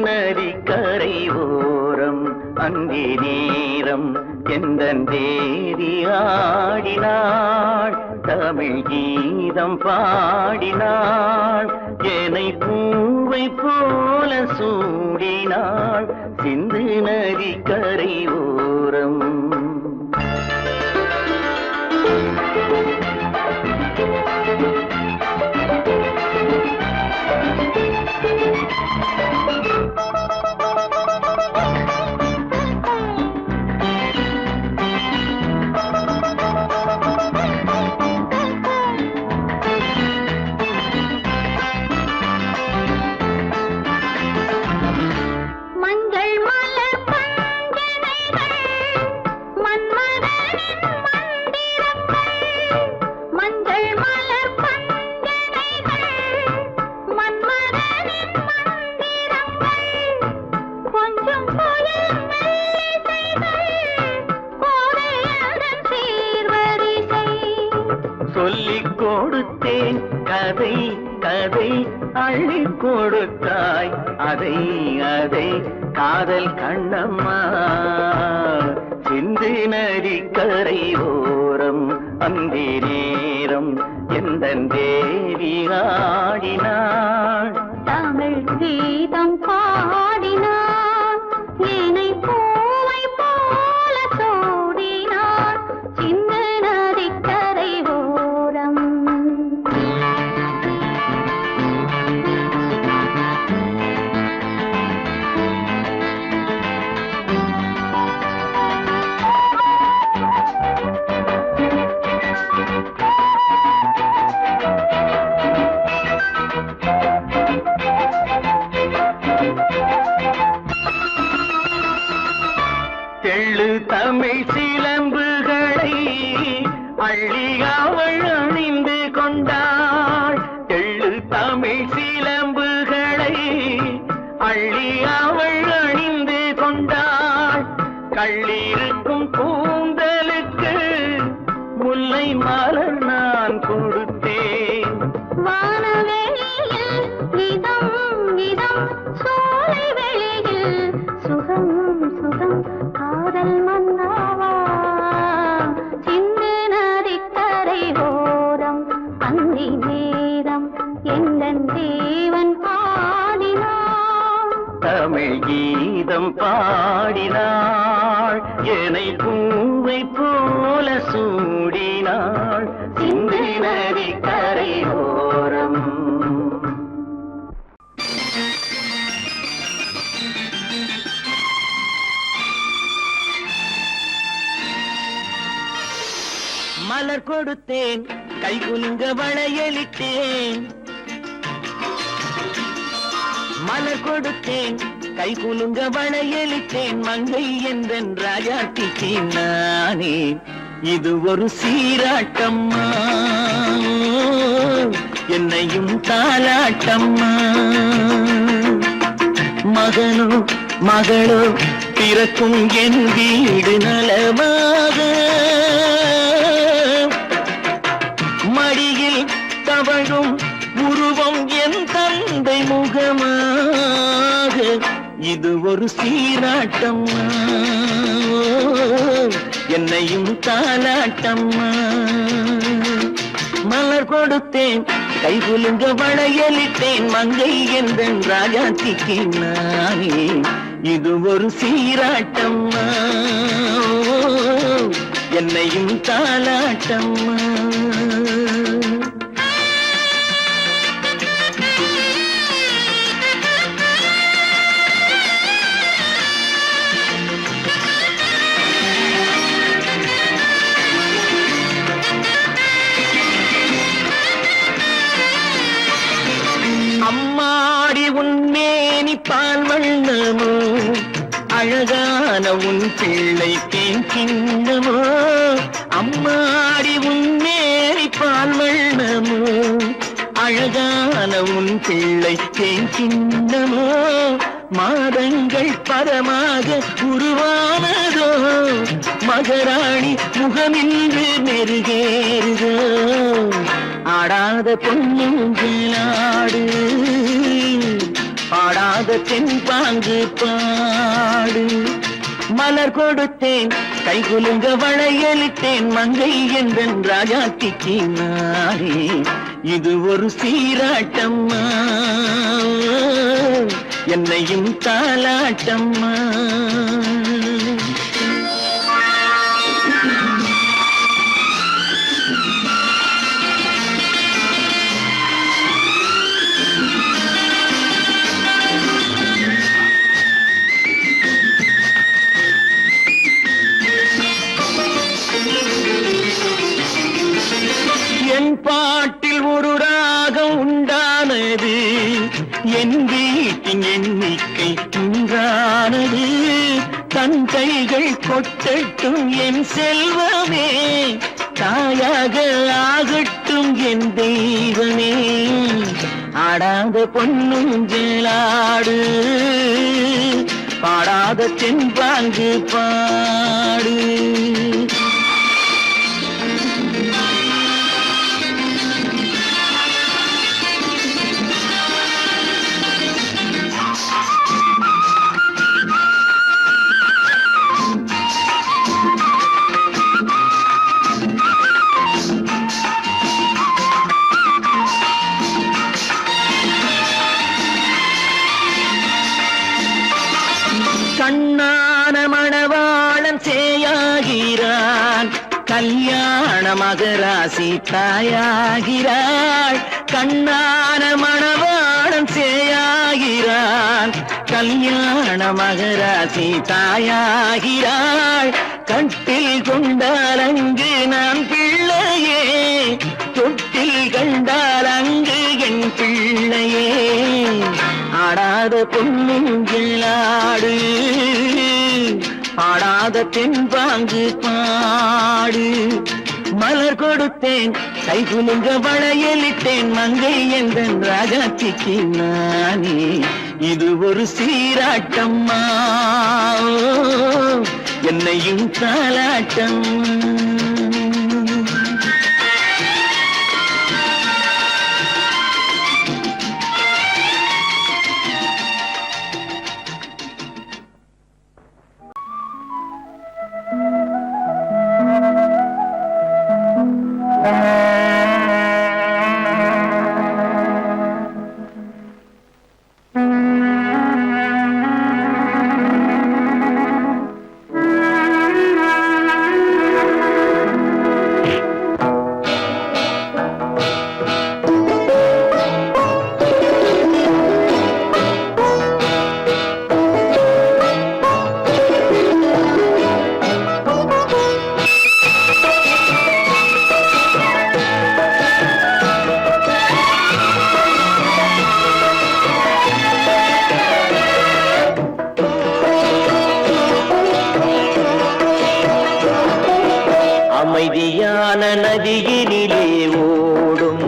நதி கரை ஓரம் அந்தி நேரம் எந்தன் தேவி ஆடினாள் தமிழ் கீதம் பாடினாள் என்னை பூவை போல சூடினாள் சிந்து நதி கரை ஓரம் சொல்லிக் கொடுத்தேன் கதை கதை அள்ளி கொடுத்தாய் அதை அதை காதல் கண்ணம்மா சிந்து நதி கரை ஓரம் அந்தி நேரம் எந்தன் தேவி ஆடினாள் தமிழ் கீதம் பாடினாள் என்னை பூவை போல சூடினாள் சிந்து நதி கரை ஓரம் தெள்ளு தமிழ் சிலம்புகளை அள்ளி அவள் அணிந்து கொண்டாள் தெள்ளு தமிழ் சிலம்புகளை அள்ளி அவள் அணிந்து கொண்டாள் கள்ளிருக்கும் கூந்தலுக்கு முல்லை மலர் நான் கொடுத்தேன் வானவெளியில் இதம் இதம் சோலை வெளியில் சுகம் சுகம் காதல் மன்னாவா சிந்து நதி கரை ஓரம் அந்தி நேரம் எந்தன் தேவன் பாடினான் தமிழ் கீதம் பாடினாள் என்னை பூவை போல சூடினாள் சிந்து நதி கரை ஓரம் மலர் கொடுத்தேன் கை குலுங்க வளையலிட்டேன் மலர் கொடுத்தேன் கை குலுங்க வளையலிட்டேன் மங்கை என்றன் ராஜாத்திக்கு நானே இது ஒரு சீராட்டம்மா என்னையும் தாலாட்டம்மா மகனோ மகளோ பிறக்கும் என் வீடு நலமாக மடியில் தவழும் உருவம் என் தந்தை முகமாக இது ஒரு சீராட்டம்மா என்னையும் தாலாட்டம்மா மலர் கொடுத்தேன் கை குலுங்க வளையலிட்டேன் மங்கை என்றன் ராஜாத்திக்கு நானே இது ஒரு சீராட்டம்மா என்னையும் தாலாட்டம்மா அம்மாடி உன்மேனி பால் வண்ணமோ அழகான உன் பிள்ளை தேன் கிண்ணமோ அம்மாடி உன்மேனி பால் வண்ணமோ அழகான உன் பிள்ளை தேன் கிண்ணமோ மாதங்கள் பரமாக உருவானதோ மகராணி முகமின்று நெருகேறுதோ ஆடாத பொன்னுங்களாடு பாடாத பாடாத தென்பாங்கு பாடு. மலர் கொடுத்தேன் கைகுலுங்க வளையலிட்டேன் மங்கை என்றன் ராஜாத்திக்கு நானே. இது ஒரு சீராட்டம்மா என்னையும் தாலாட்டம்மா. என் பாட்டில் ஒரு ராகம் உண்டானது, என் வீட்டின் எண்ணிக்கை உண்டானது. தன் கைகள் கொட்டட்டும் என் செல்வமே, தாயாக ஆகட்டும் என் தெய்வமே. ஆடாத பொன்னுஞ்சலாடு, பாடாத தென்பாங்கு பாடு. கண்ணான மணவாளன் சேயாகிறான், கல்யாண மகராசி தாயாகிறாள். கண்ணான மணவாளன் சேயாகிறான், கல்யாண மகராசி தாயாகிறாள். கட்டில் கொண்டால் அங்கு நான் பிள்ளையே, தொட்டில் கண்டால் அங்கு என் பிள்ளையே. ஆடாத பொன்னுஞ்சலாடு, பாடாத தென்பாங்கு பாடு. மலர் கொடுத்தேன் கைகுலுங்க வளையலிட்டேன் மங்கை என்றன் ராஜாத்திக்கு நானே. இது ஒரு சீராட்டம்மா என்னையும் தாலாட்டம். அமைதியான நதியினிலே ஓடும்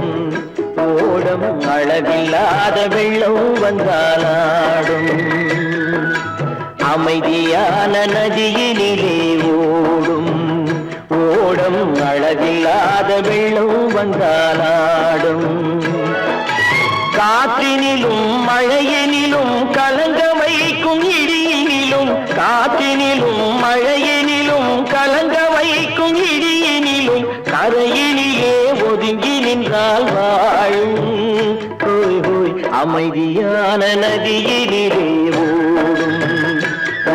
ஓடும் அளவில்லாத வெள்ளம் வந்தாலாடும். அமைதியான நதியினிலே ஓடும் ஓடும் அளவில்லாத வெள்ளம் வந்தாலாடும். காற்றினிலும் மழையினிலும் கலங்க வைக்கும் இடியினிலும், காற்றினிலும் மழையினிலும் கலங்க வைக்கும் இடியினிலும், கரையினிலே ஒதுங்கி நின்றால் வாழும். ஹோய் ஹோய் அமைதியான நதியினிலே ஓடும்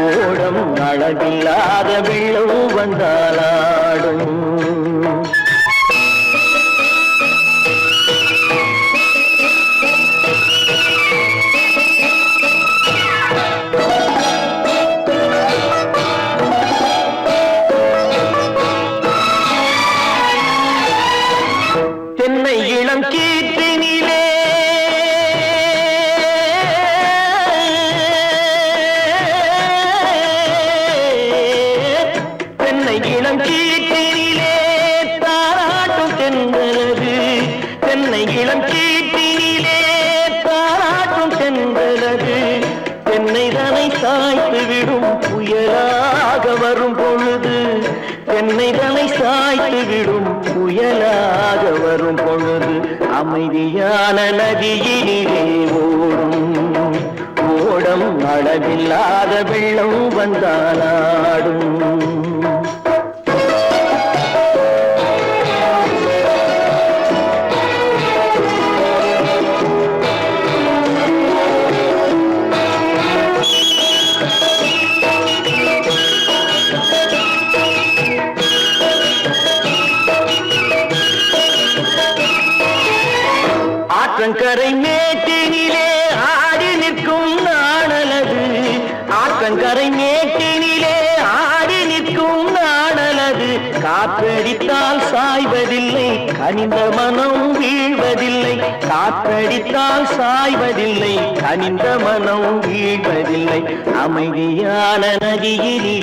ஓடும் அளவில்லாத வெள்ளம் வந்தாலாடும். தென்னை இளம் கீற்றினிலே தென்னை இளம் கீற்றினிலே தாராட்டும் தென்றலது. தென்னை இளம் கீற்றினிலே தாராட்டும் தென்றலது. தென்னை தனை சாய்த்து விடும் புயலாக வரும் பொழுது, தென்னை தனை சாய்த்து விடும் புயலாக வரும் பொழுது, அமைதியான நதியினிலே ஓடும் அளவில்லாத வெள்ளம் வந்தாலாடும். ஆற்றங்கரை மேட்டினிலே ஆடி நிற்கும் நாணலது, ஆற்றங்கரை மேட்டினிலே ஆடி நிற்கும் நாணலது. காற்றடித்தால் சாய்வதில்லை, கனிந்த மனம் வீழ்வதில்லை. காற்றடித்தால் சாய்வதில்லை, கனிந்த மனம் வீழ்வதில்லை. அமைதியான நதியிலே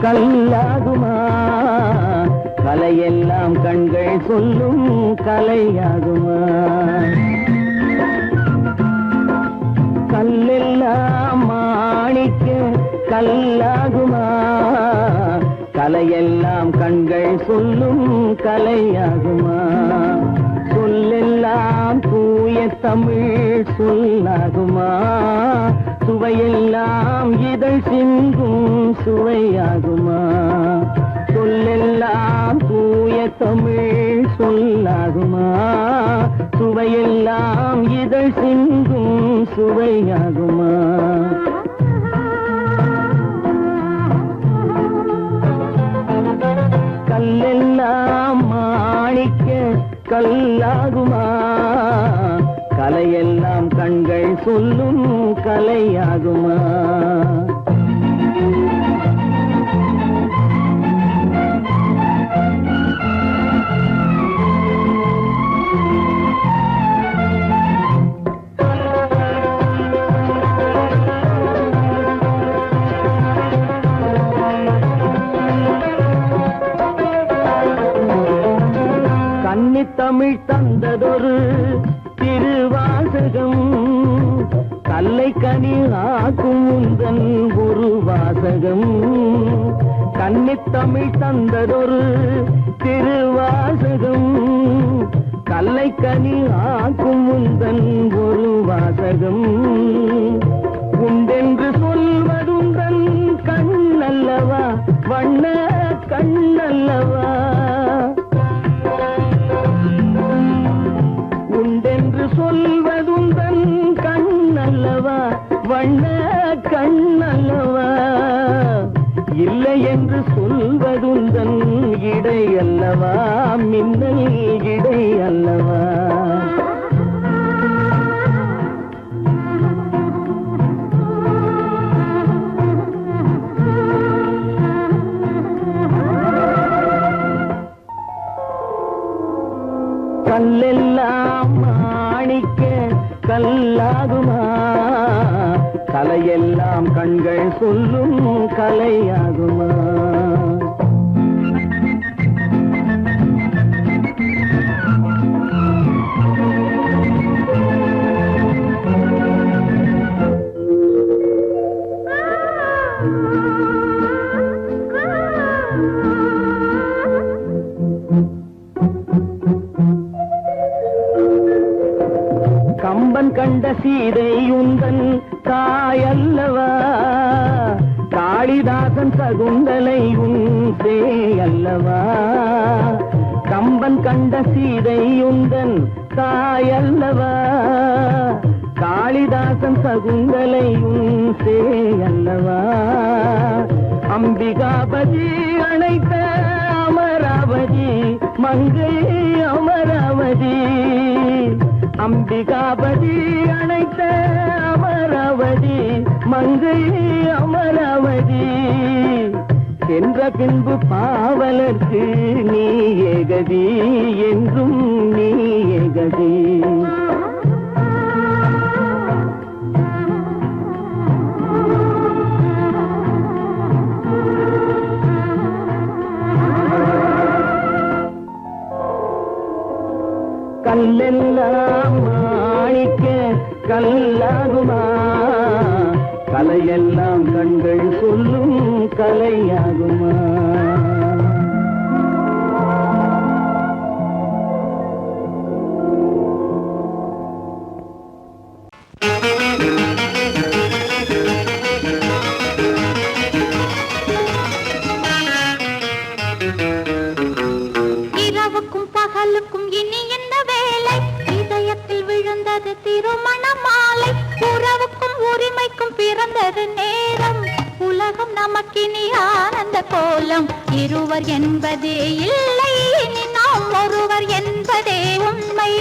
கல்லாகுமா கலையெல்லாம் கண்கள் சொல்லும் கலையாகுமா கல்லெல்லாம் மாணிக்க கல்லாகுமா கலையெல்லாம் கண்கள் சொல்லும் கலையாகுமா சொல்லெல்லாம் தூய தமிழ் சொல்லாகுமா சுவையெல்லாம் இதழ் சிந்தும் சுவையாகுமா சொல்லெல்லாம் தூய தமிழ் சொல்லாகுமா சுவையெல்லாம் இதழ் சிந்தும் சுவையாகுமா கல்லெல்லாம் மாணிக்க கல்லாகுமா கலையெல்லாம் கண்கள் சொல்லும் கலையாகுமா கன்னித்தமிழ் தந்ததொரு திருவாசகம் கல்லை கனி ஆக்கும் உந்தன் ஒரு வாசகம் கன்னித்தமிழ் தந்ததொரு திருவாசகம் கல்லை கனி ஆக்கும் உந்தன் ஒரு வாசகம் உண்டென்று சொல்வதுந்தன் கண்ணல்லவா வண்ண கண்ணல்லவா உண்டென்று சொல்வதுந்தன் கண்ணல்லவா வண்ண கண்ணல்லவா இல்லை என்று சொல்வதுந்தன் இடை அல்லவா மின்னல் இடை அல்லவா கல்லெல்லாம் மாணிக்க கல்லாகுமா கலையெல்லாம் கண்கள் சொல்லும் கலையாகுமா கம்பன் கண்ட சீதை உந்தன் தாயல்லவா காளிதாசன் சகுந்தலை உன் சேயல்லவா கம்பன் கண்ட சீதை உந்தன் தாயல்லவா காளிதாசன் சகுந்தலை உன் சேயல்லவா அம்பிகாபதி அழைத்த அமராவதி மங்கை அமராவதி அம்பிகாபதி அழைத்த அமராவதி மங்கை அமராவதி சென்ற பின்பு பாவலர்க்கு நீ ஏகதி என்றும் நீ ஏகதி கல்லெல்லாம் மாணிக்க கல்லாகுமா கலையெல்லாம் கண்கள் சொல்லும் கலையாகுமா இரவுக்கும் பகலுக்கும் இனி என்ன வேலை இதயத்தில் விழுந்தது திருமண மாலை உறவுக்கும் உரிமைக்கும் பிறந்தது நேரம் உலகம் நமக்கினி ஆனந்த கோலம் இருவர் என்பதே இல்லை இனி நாம் ஒருவர் என்பதே உண்மை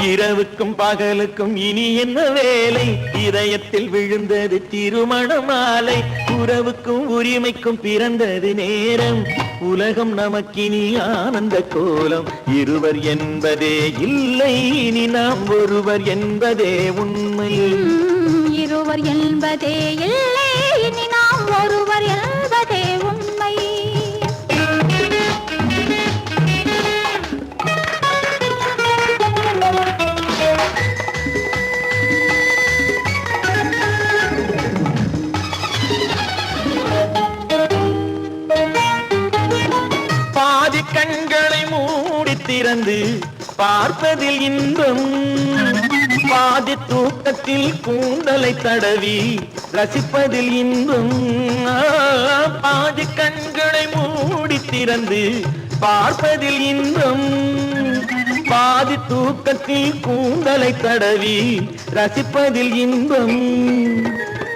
இரவுக்கும் பகலுக்கும் இனி என்ன வேலை இதயத்தில் விழுந்தது திருமண மாலை உறவுக்கும் உரிமைக்கும் பிறந்தது நேரம் உலகம் நமக்கினி ஆனந்த கோலம் இருவர் என்பதே இல்லை இனி நாம் ஒருவர் என்பதே உண்மை இருவர் என்பதே இல்லை இனி நாம் ஒருவர் என்பதே உண்மை பாதி கண்களை மூடி திறந்து பார்ப்பதில் இன்பம் பாதி தூக்கத்தில் கூந்தலை தடவி ரசிப்பதில் இன்பம் பாதி கண்களை மூடி திறந்து பார்ப்பதில் இன்பம் பாதி தூக்கத்தில் கூந்தலை தடவி ரசிப்பதில் இன்பம்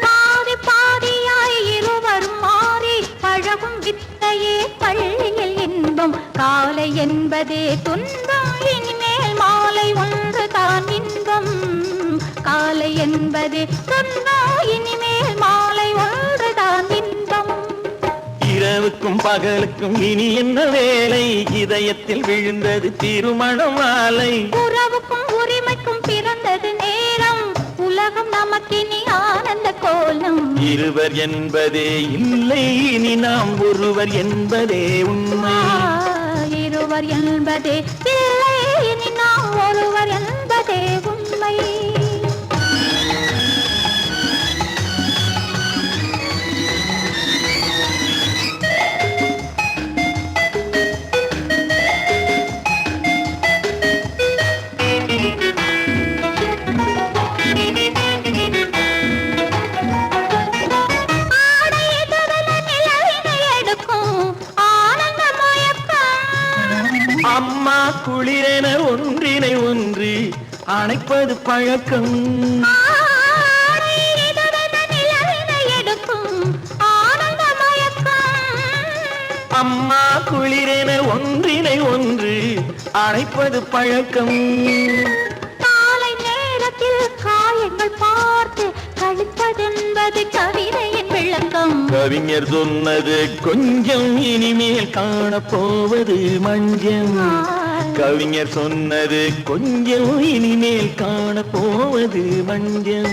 பாதி பாதியாய் இருவரும் மாறி பழகும் வித்தையே பள்ளியில் இன்பம் காலை என்பதே துன்பம் இனிமேல் மாலை ஒன்று தான் இன்பம் காலை என்பதே துன்பம் இனிமேல் மாலை ஒன்று தான் இன்பம் இரவுக்கும் பகலுக்கும் இனி என்ன வேலை இதயத்தில் விழுந்தது திருமண மாலை உறவுக்கும் உரிமைக்கும் பிறந்தது நேரம் உலகம் நமக்கினி ஆனந்த கோலம் இருவர் என்பதே இல்லை இனி நாம் ஒருவர் என்பதே உண்மை இருவர் என்பதே இல்லை இனி நாம் ஒருவர் என்பதே உண்மை அணைப்பது பழக்கம். ஆடை இதழென நிலவினை எடுக்கும் ஆனந்த மயக்கம். அம்மா குளிரென ஒன்றினை ஒன்று அணைப்பது பழக்கம். காலை நேரத்தில் காயங்கள் பார்த்து கழிப்பதென்பது கவிதையின் விளக்கம். கவிஞர் சொன்னது கொஞ்சம், இனிமேல் காணப்போவது மஞ்சள். கவிஞர் சொன்னது கொஞ்சம், இனிமேல் காணப்போவது மஞ்சள்.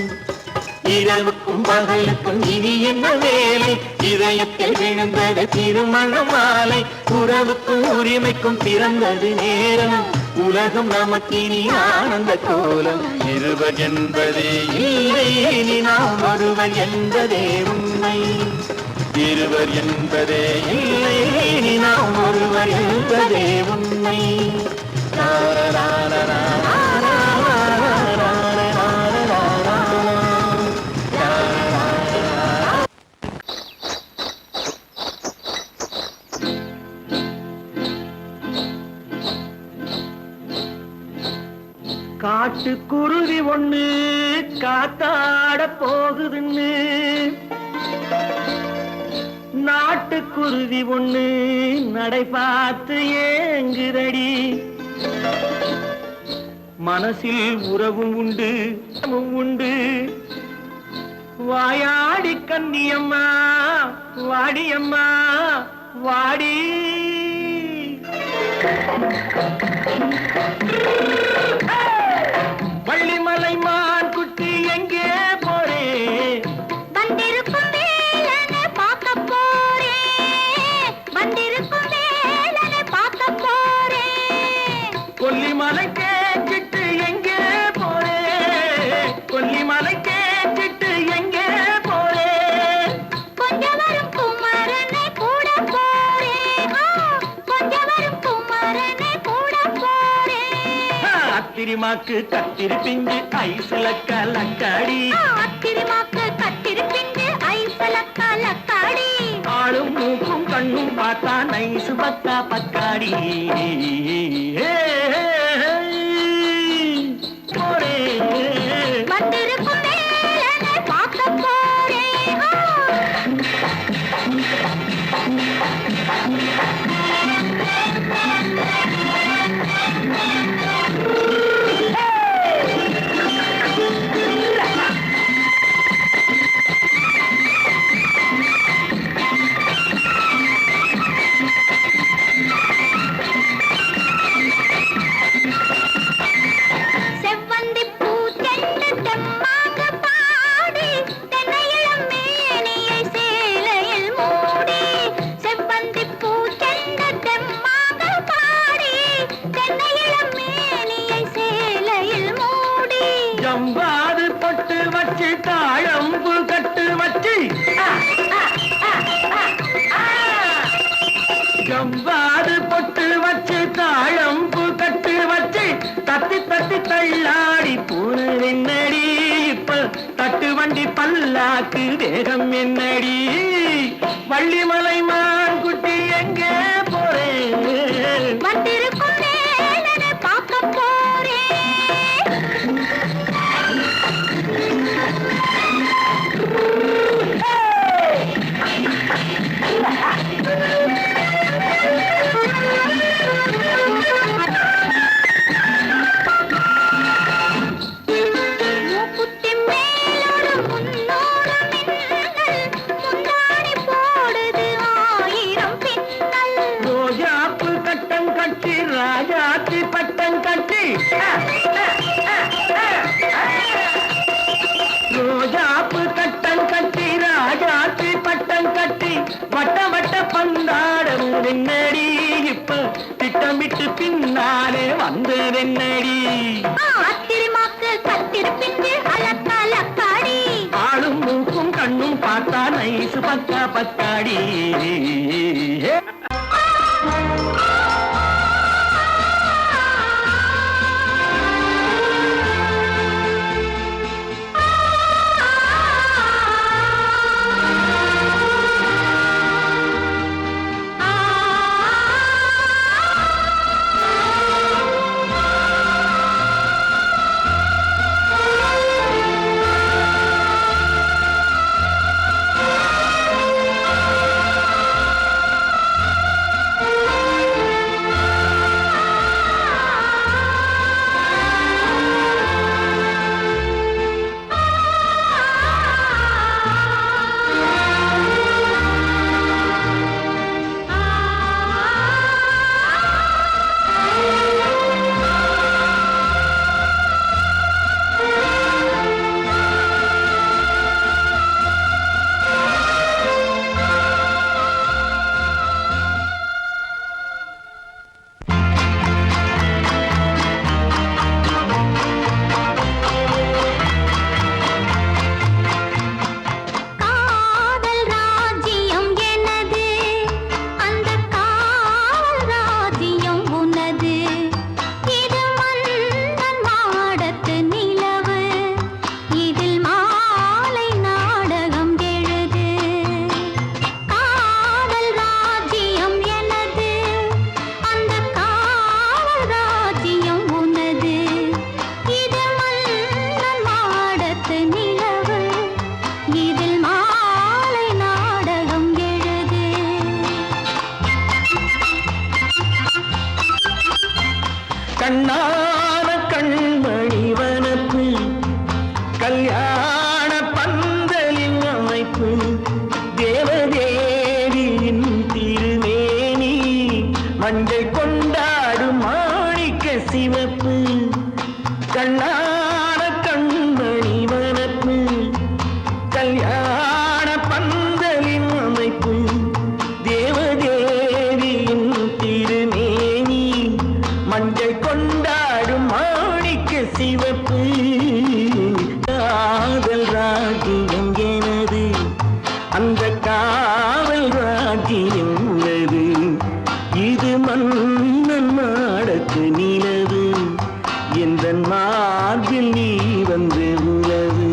இரவுக்கும் பகலுக்கும் இனி என்ன வேலை, இதயத்தில் விழுந்தது திருமண மாலை. உறவுக்கும் உரிமைக்கும் பிறந்தது நேரம், உலகம் நமக்கினி ஆனந்த கோலம். இருவர் என்பதே இல்லை, இனி நாம் ஒருவர் என்பதே உண்மை. இருவர் என்பதே இல்லை, இனி நாம் ஒருவர் என்பதே உண்மை. காட்டுக்குருவி ஒண்ணு காத்தாட போகுதுன்னு, நாட்டுக்குருவி ஒண்ணு நடை பார்த்து ஏங்குதடி. மனசில் உறவும் உண்டு உண்டு, வாயாடி கன்னியம்மா வாடியம்மா வாடி. வள்ளிமலை மான் குட்டி எங்கே போறே, வந்திருக்கும் வேலனை பார்க்க போறேன், வந்திருக்கும் வேலனை பார்க்க போறேன். கொல்லிமலை கேட்டுட்டு எங்கே போறே, கொல்லிமலை கேட்டுட்டு எங்கே போறே. கொஞ்சம் வரும் குமரனை கூட போறேன், கொஞ்சம் வரும் குமரனை கூட போறேன். அத்திரிமாக்கு கத்திரி பிஞ்சு ஐசுல கலக்காடி, அத்திரிமாக்கு கத்திரி பிஞ்சு ஐசல கலக்காடி. ஆளும் மூக்கும் கண்ணும் பார்த்தா நைசு பத்தா பக்காடி. போரே வந்திருக்கும் வேலனை பார்க்க போறேன். செவ்வந்தி பூ தென்று தெம்மாக பாடி, தென்னையிளம் மேனியை சேலையில் மூடி. செவ்வந்தி பூ தென்று தெம்மாக பாடி, தென்னையிளம் மேனியை சேலையில் மூடி. ஜம்பாது பொட்டு வச்சு தாழம்பு கட்டு வச்சு, ஜம்பாது பொட்டு வச்சு தாழம்பு கட்டு வச்சு, தத்தி தத்தி தள்ளாடி பூனை என்னடி. இப்ப தட்டு வண்டி பல்லாக்கு வேகம் என்னடி. வள்ளிமலை மான் குட்டி எங்கே போறேன், வந்திருக்கும் வேலனை பார்க்க போறேன். மூக்குத்தி மேலோடு முன்னோடு மின்னல், முந்தாடி போடுது ஆயிரம் பின்னல். ரோஜாப்பு கட்டம் கட்டி ராஜாத்தி பட்டம் கட்டி, ரோஜாப்பு கட்டம் கட்டி ராஜாத்தி பட்டம் கட்டி, வட்ட வட்ட பந்தாடம் என்னடி. இப்ப திட்டமிட்டு பின்னாலே வந்ததென்னடி. அத்திரிமாக்கு கத்திரி பிஞ்சு அலக்காடி. ஆளும் மூக்கும் கண்ணும் பார்த்தா நைசு பக்கா பக்காடி. மஞ்சள் கொண்டாடும் மாணிக்க சிவப்பு கண்ணான கண்மணி வனப்பு கல்யாண பந்தலின் அமைப்பு தேவதேவியின் திருமேனி மஞ்சள் கொண்டாடும் மாணிக்க சிவப்பு காதல் ராஜ்யம் எனது அந்த காவல் ராஜ்யம் உள்ளது இது மன்னன் மாடத்து நிலவு எந்த மார்பில் நீ வந்து உலவு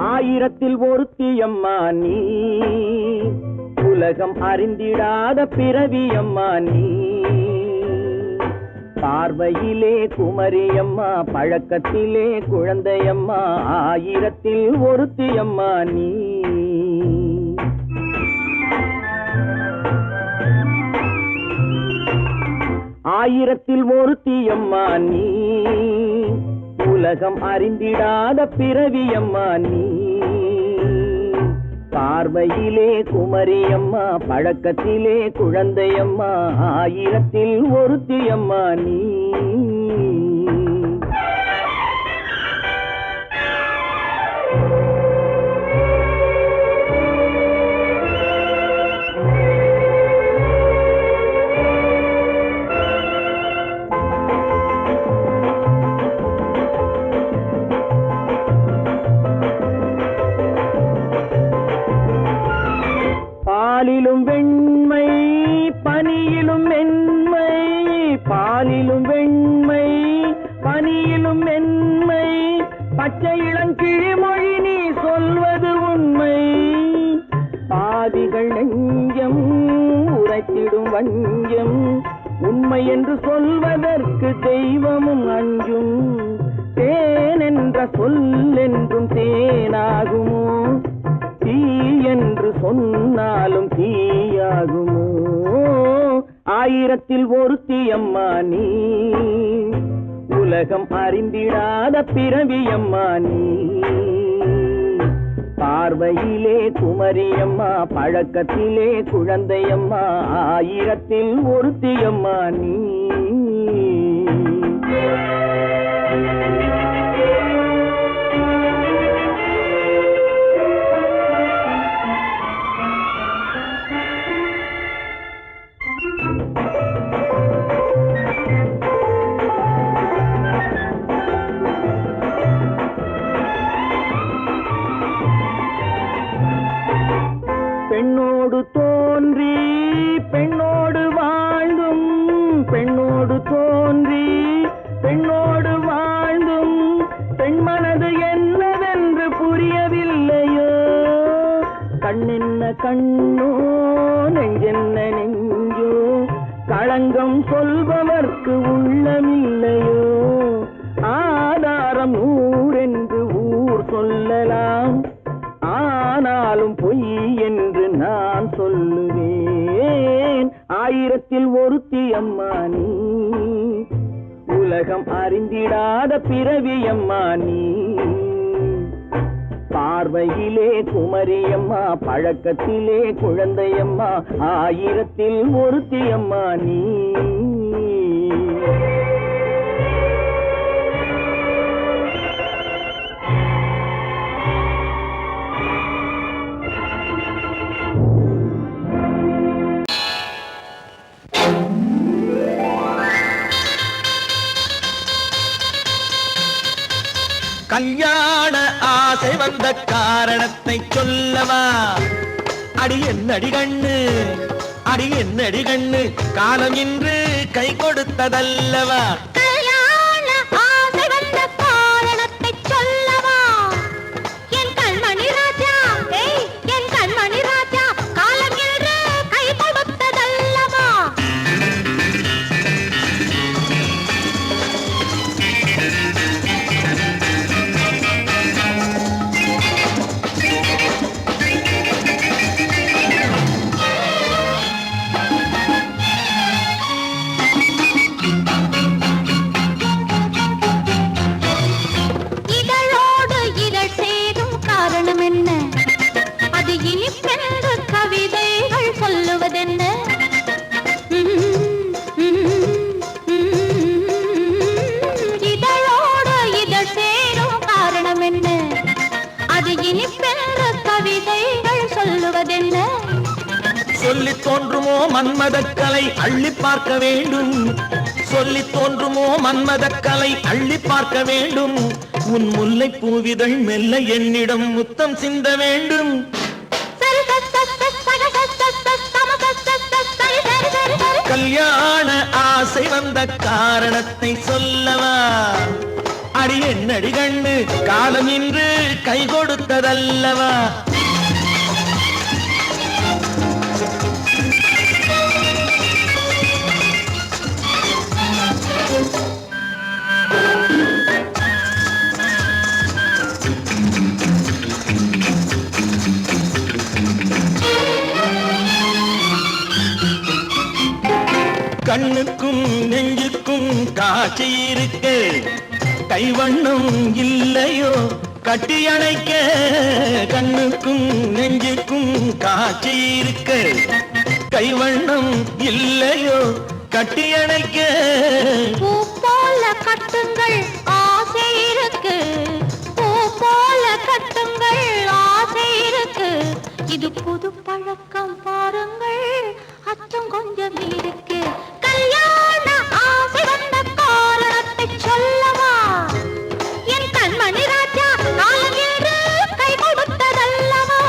ஆயிரத்தில் ஒருத்தியம்மா நீ உலகம் அறிந்திடாத பிறவியம்மா நீ பார்வையிலே குமரியம்மா பழக்கத்திலே குழந்தையம்மா ஆயிரத்தில் ஒருத்தியம்மா நீ ஆயிரத்தில் ஒருத்தியம்மா நீ உலகம் அறிந்திடாத பிறவியம்மா நீ பார்வையிலே குமரியம்மா பழக்கத்திலே குழந்தையம்மா ஆயிரத்தில் ஒருத்தியம்மா நீ பாலிலும் வெண்மை பனியிலும் மென்மை பாலிலும் வெண்மை பனியிலும் மென்மை பச்சை இளங்கிழிமொழி நீ சொல்வது உண்மை பாதிகள் நெஞ்சம் உரைத்திடும் வஞ்சம் உண்மை என்று சொல்வதற்கு தெய்வமும் அஞ்சும் தேன் என்ற சொல் என்றும் தேனாகுமோ தீ என்று சொன்னாலும் தீயாகுமோ ஆயிரத்தில் ஒருத்தி அம்மா நீ உலகம் அறிந்திடாத பிறவியம்மா நீ பார்வையிலே குமரியம்மா பழக்கத்திலே குழந்தையம்மா ஆயிரத்தில் ஒருத்தியம்மா நீ பெண்ணோடு தோன்றி பெண்ணோடு வாழ்ந்தும் பெண்ணோடு தோன்றி பெண்ணோடு வாழ்ந்தும் பெண்மனது என்னவென்று புரியவில்லையோ கண்ணென்ன கண்ணோ நெஞ்சென்ன நெஞ்சோ களங்கம் சொல்பவர்க்கு உள்ளமில்லையோ ஆதாரம் ஊரென்று ஊர் சொல்லலாம் ஆனாலும் பொய் என்று நான் சொல்லுவேன் ஆயிரத்தில் ஒருத்தி அம்மா நீ உலகம் அறிந்திடாத பிறவியம்மா நீ பார்வையிலே குமரியம்மா பழக்கத்திலே குழந்தையம்மா ஆயிரத்தில் ஒருத்தி அம்மா நீ கல்யாண ஆசை வந்த காரணத்தை சொல்லவா அடி என்னடி கண்ணு அடி என்னடி கண்ணு காலம் இன்று கை கொடுத்ததல்லவா கல்யாண ஆசை வந்த காரணத்தை சொல்லவா என் கண்மணி ராஜா என் கண்மணி ராஜா காலம் என்று கை கொடுத்ததல்லவா சொல்லி தோன்றுமோ மன்மதக்கலை அள்ளி பார்க்க வேண்டும் சொல்லி தோன்றுமோ மன்மதக்கலை அள்ளி பார்க்க வேண்டும் உன் முல்லை பூவிதழ் மெல்ல என்னிடம் முத்தம் சிந்த வேண்டும் கல்யாண ஆசை வந்த காரணத்தை சொல்லவா அடி என்னடி கண்ணு காலம் இன்று கை கொடுத்ததல்லவா கண்ணுக்கும் நெஞ்சுக்கும் காட்சி இருக்கு கைவண்ணம் இல்லையோ கட்டி அணைக்க கண்ணுக்கும் நெஞ்சுக்கும் காட்சி இருக்கு கைவண்ணம் இல்லையோ கட்டி அணைக்க பூ போல கட்டுங்கள் ஆசை இருக்கு பூ போல கட்டுங்கள் ஆசை இருக்கு இது புது பழக்கம் பாருங்கள் அச்சம் கொஞ்சம் இருக்கு கல்யாண ஆசை வந்த காரணத்தை சொல்லவா என் கண்மணி ராஜா காலம் என்று கை கொடுத்ததல்லவா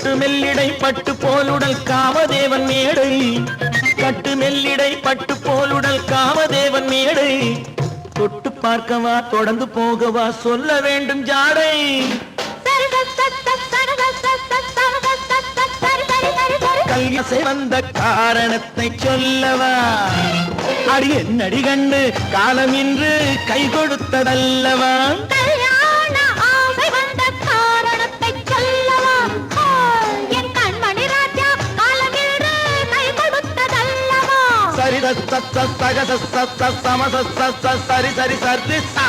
கட்டு மெல்லிடை பட்டு போலுடல் காமதேவன் மேடை கட்டு மெல்லிடை பட்டு போலுடல் காமதேவன் மேடை தொட்டு பார்க்கவா தொடர்ந்து போகவா சொல்ல வேண்டும் ஜாடை கல்யாசை வந்த காரணத்தை சொல்லவா அடி என்னடி கண்டு காலம் இன்று கை கொடுத்ததல்லவா சரி சரி சரி சரி சா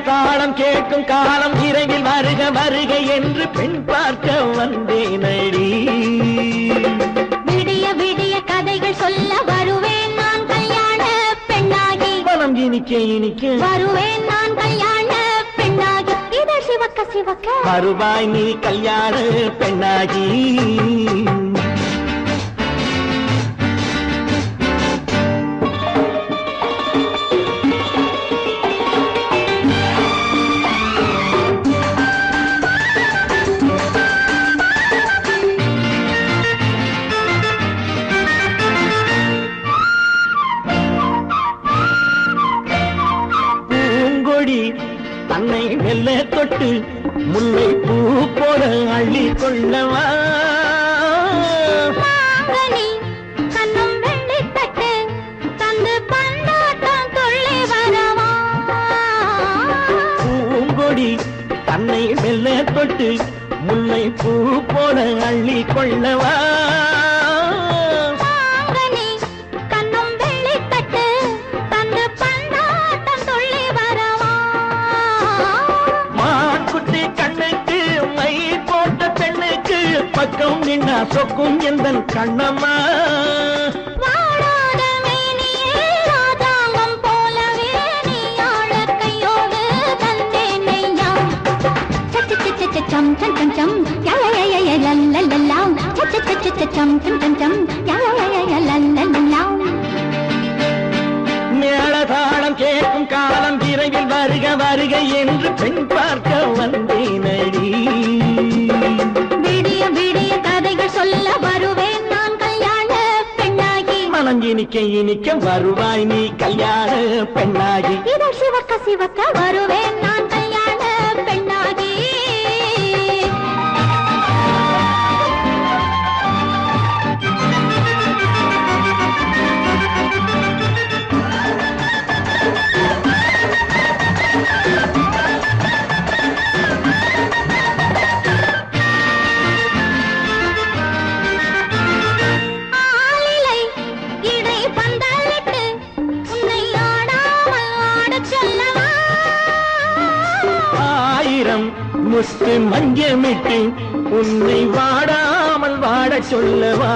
தாளம் கேட்கும் காலம் விரைவில் வருக வருக என்று பெண் பார்க்க வந்தேனடி விடிய விடிய கதைகள் சொல்ல வருவேன் நான் கல்யாண பெண்ணாகி மனம் இனிக்க இனிக்க வருவேன் நான் கல்யாண பெண்ணாகி இதழ் சிவக்க சிவக்க வருவாய் நீ கல்யாண பெண்ணாகி தன்னை மெல்ல தொட்டு முல்லை பூ போல அள்ளி கொள்ளவா கண்ணும் வெள்ளி தட்டு தந்து பந்தாட்டம் துள்ளி வரவா பூங்கொடி தன்னை மெல்ல தொட்டு முல்லை பூ போல அள்ளி கொள்ளவா பக்கம் நின்னா சொக்கும் எந்தன் கண்ணம்மா வாழாத மேனியே ராஜாங்கம் போலவே நீ ஆழ கையோடு தந்தேனையா சம் சம் சம் சம் யய லல்லல்லாம் சம் சம் சம் யய லல்லல்லாம் மேளதாளம் கேட்கும் காலம் விரைவில் வருக வருக என்று பெண் பார்க்க வந்தேனடி விடிய விடிய கதைகள் சொல்ல வருவேன் நான் கல்யாண பெண்ணாகி மனம் இனிக்க இனிக்க வருவாய் நீ கல்யாண பெண்ணாகி இதழ் சிவக்க சிவக்க வருவேன் நான் கல்யாண பெண்ணாகி முத்து மஞ்சமிட்டு உன்னை வாடாமல் வாட சொல்லவா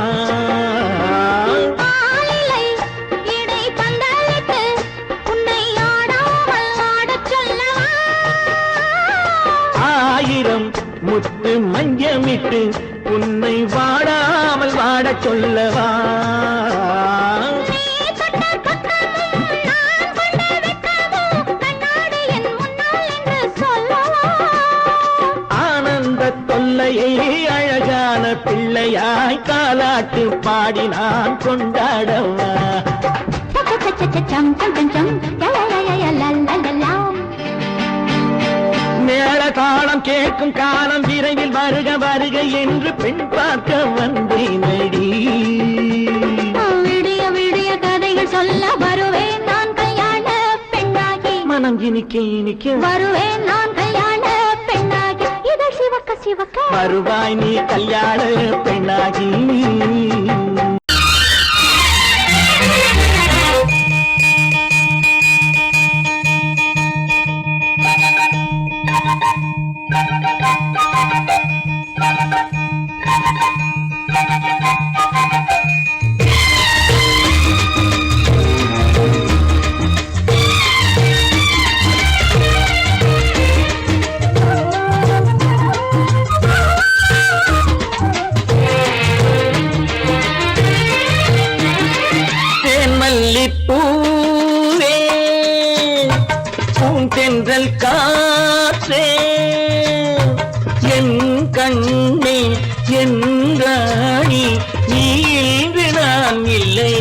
ஆயிரம் முத்து மஞ்சமிட்டு உன்னை வாடாமல் வாட சொல்லவா அழகான பிள்ளையாய் காலாட்டு பாடி நான் கொண்டாடவா மேள தாளம் கேட்கும் காலம் விரைவில் வருக வருக என்று பெண் பார்க்க வந்தேனடி விடிய விடிய கதைகள் சொல்ல வருவேன் நான் கல்யாண பெண்ணாகி மனம் இனிக்க இனிக்க வருவேன் நான் கல்யாண பெண்ணாகி இதழ் சிவக்க சிவக்க வருவாய் நீ கல்யாண பெண்ணாகி காற்றே என் கண்ணே என் ராணி நீ இன்று நான் இல்லை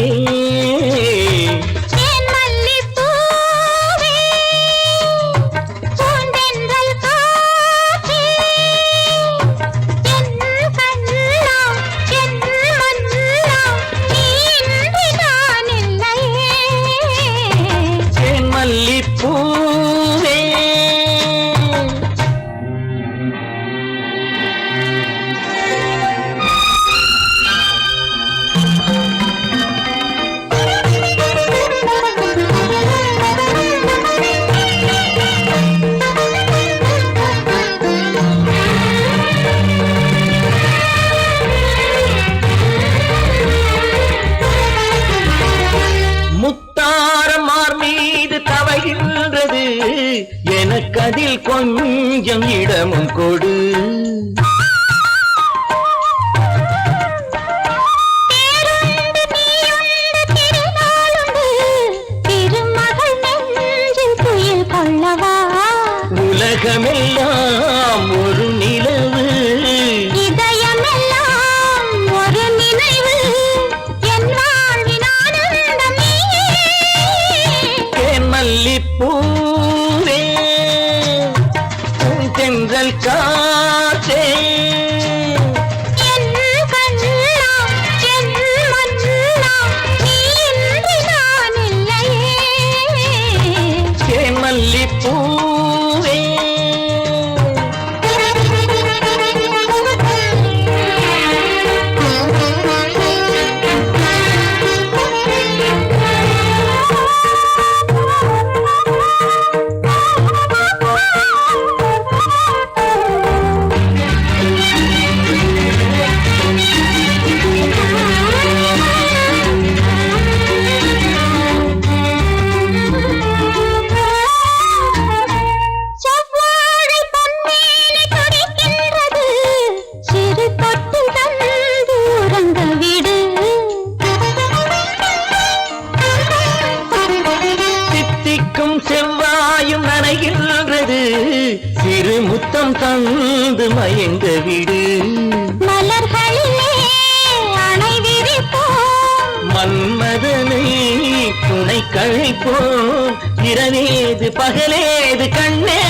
எனக்கதில் கொஞ்சம் இடமும் கொடு உலகமெல்லாம் ஒரு நிலவு இதயமெல்லாம் ஒரு நினைவு என் வாழ்வின் ஆனந்தம் தேன் மல்லிப்பூவே தென்றல் காற்றே என் கண்ணா என் மன்னா நீ இன்றி நான் இல்லையே தேன் மல்லிப்பூவே செவ்வாயும் நனைகின்றது சிறு முத்தம் தந்து மயங்க விடு மலர்களிலே அணை விரிப்போம் மன்மதனை துணை கழிப்போம் இரவேது பகலேது கண்ணே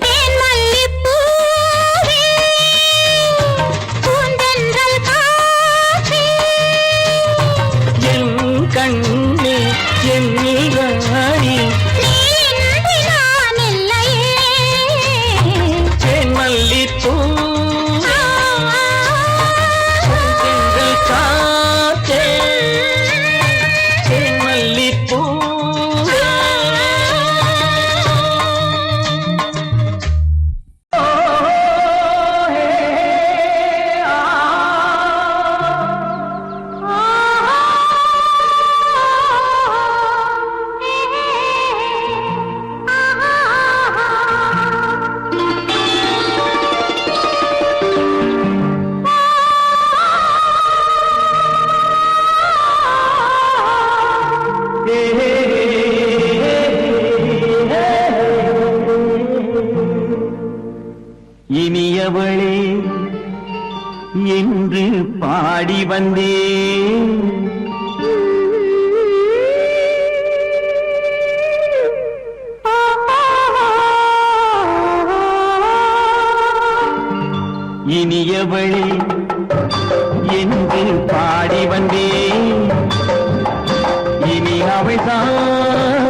தேன் மல்லிப்பூவே பூந்தென்றல் காற்றே என் கண்ணே என் ராணி நீ இன்றி நான் இல்லையே தேன் மல்லிப்பூ தென்றல் காற்றே தேன் மல்லிப்பூ இனியவளே என்று பாடி வந்தேன் இனியவளே என்று பாடி வந்தேன் இனி அவள்தான்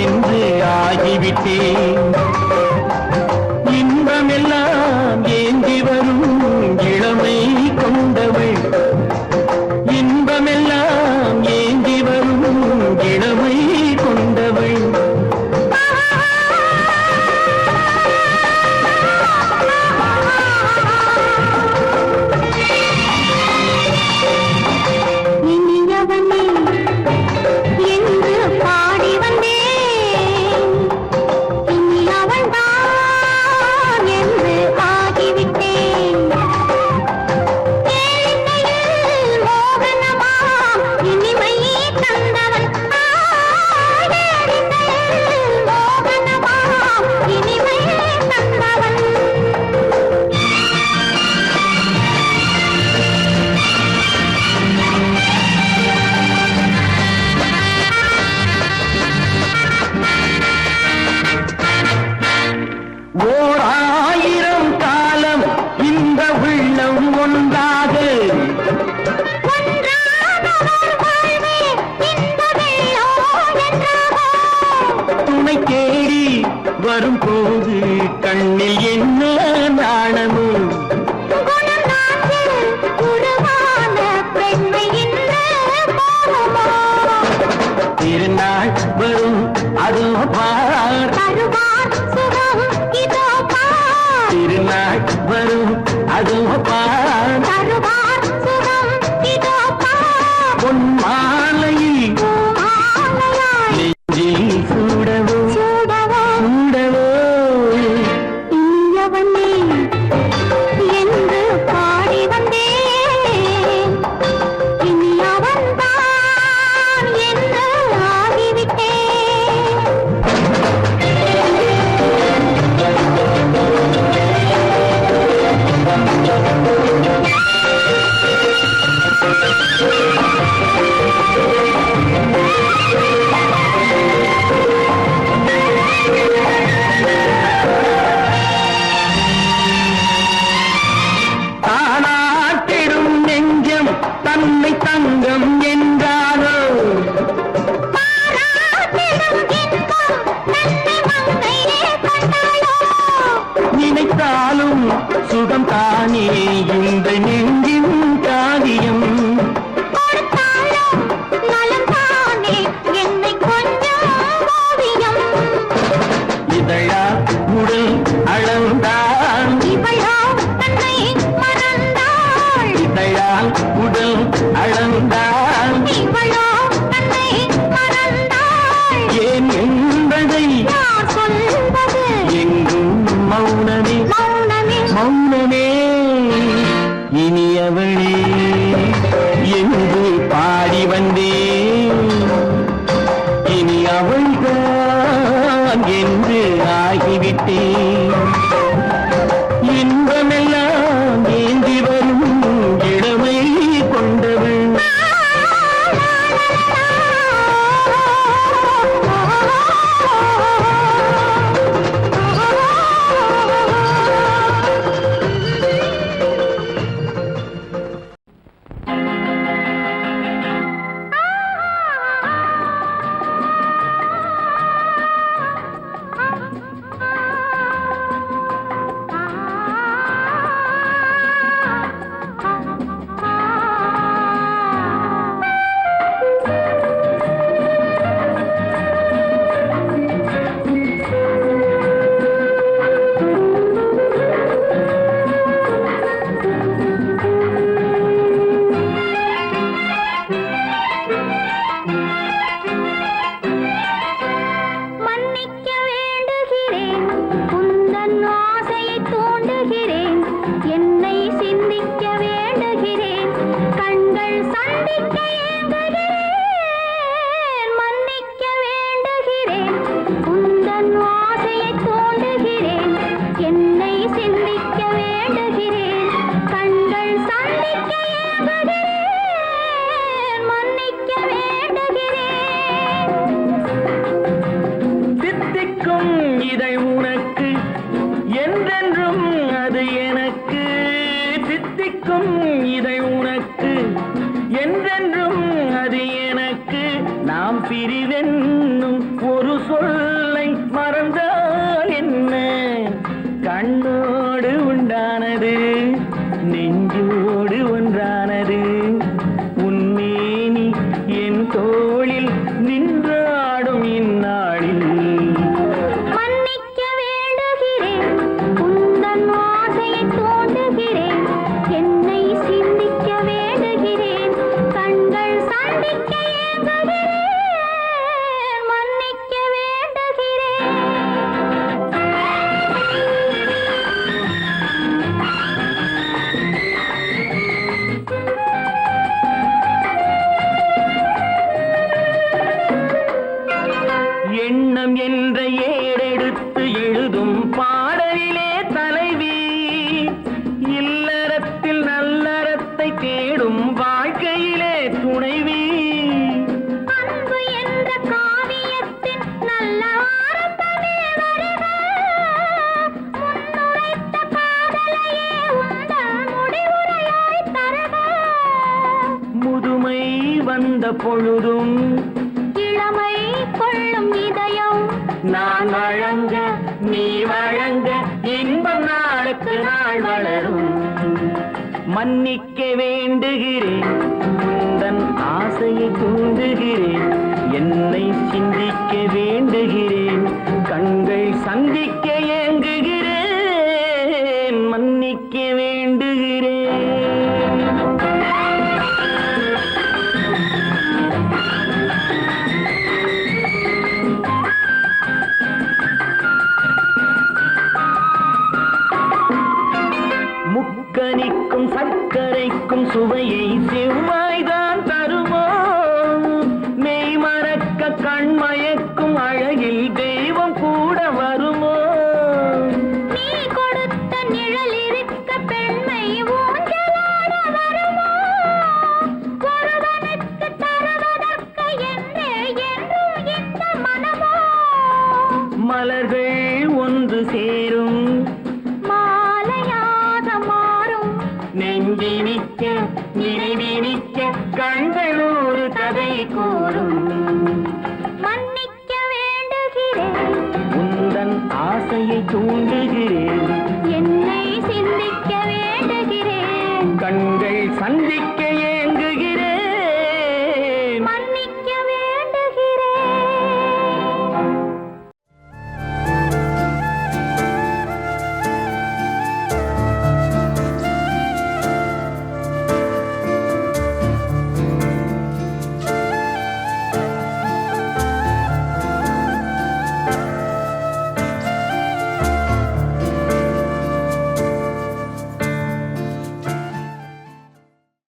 என்று ஆகிவிட்டேன் இன்பமெல்லாம் ஏந்தி வரும் இளமை கொண்டவள் இன்பமெல்லாம் ஏந்தி வரும் இளமை கொண்டவள் இனியவனே என்று பாடி வந்தேன் இனி வரும்போது கண்ணில் என்ன நாணமோ திருநாள் வரும் அதோ பார் திருநாள் வரும் அதோ பார் பொன் மாலையில் நெஞ்சில் சூடவோ சூடவோ என்று பாடி வந்தேன் இனி அவன்தான் என்று ஆகிவிட்டேன் தானாட்டிடும் நெஞ்சம் தன்னை தங்கம் என்றாரோ நினைத்தாலும் சுகம் தானே இந்த நெஞ்சின் காரியம் இதழா உடல் அளந்தான் இதழால் உடல் அளந்தான் ஏன் என்பதை எங்கும் மௌனமே மௌனமே இனியவளே என்று பாடி வந்தேன் இனி அவள்தான் என்று ஆகிவிட்டேன் இன்பமெல்லாம் ஏந்தி வரும் இளமை கொண்டவள் பிரிவென்னும் ஒரு சொல்லை மறந்தால் என்ன கண்ணோடு உண்டானது நெஞ்சோடு ஒன்றானது உன்மேனி என் தோளில் நின்றாடும் இந்நாளில் மன்னிக்க வேண்டுகிறேன் உந்தன் ஆசையை தோண்டுகிறேன் என்னை சிந்திக்க வேண்டுகிறேன் கண்கள் சந்திக்க ஏங்குகிறேன் மன்னிக்க வேண்டுகிறேன் எண்ணம் என்ற ஏடெடுத்து எழுதும் பாடலிலே தலைவி இல்லறத்தில் நல்லறத்தை தேடும் வாழ்க்கையிலே துணைவி அன்பு என்ற காவியத்தின் நல்ல வார்த்தையே வருக முன்னுரைத்த காதலையே உந்தன் முடிவுரையாய் தருக முதுமை வந்த பொழுதும் இளமை கொள்ளும் இதயம் நான் வழங்க நீ வழங்க இன்பம் நாளுக்கு நாள் வளரும். மன்னிக்க வேண்டுகிறேன், உந்தன் ஆசையை தூண்டுகிறேன், என்னை சிந்திக்க வேண்டுகிறேன், கண்கள் சந்திக்க ஏங்குகிறேன், மன்னிக்க வேண்டுகிறேன். முக்கனிக்கும் சர்க்கரைக்கும் சுவையை செவ்வாய்தான் தருமோ, மெய் மறக்க கண்மயக்கும் அழகில் தெய்வம் கூட வருமோ. நீ கொடுத்த நிழல் இருக்க பெண்மை ஊஞ்சலாட வருமோ, ஒருவனுக்கு தருவதற்கு என்றே என்றும் இந்த மனமோ. மலர்கள் ஒன்று சேரும், மாலையாக மாறும், நெஞ்சினிக்க நினைவினிக்க கண்கள் ஒரு கதை கூறும். மன்னிக்க வேண்டுகிறேன், உந்தன் ஆசையை தூண்டுகிறேன்,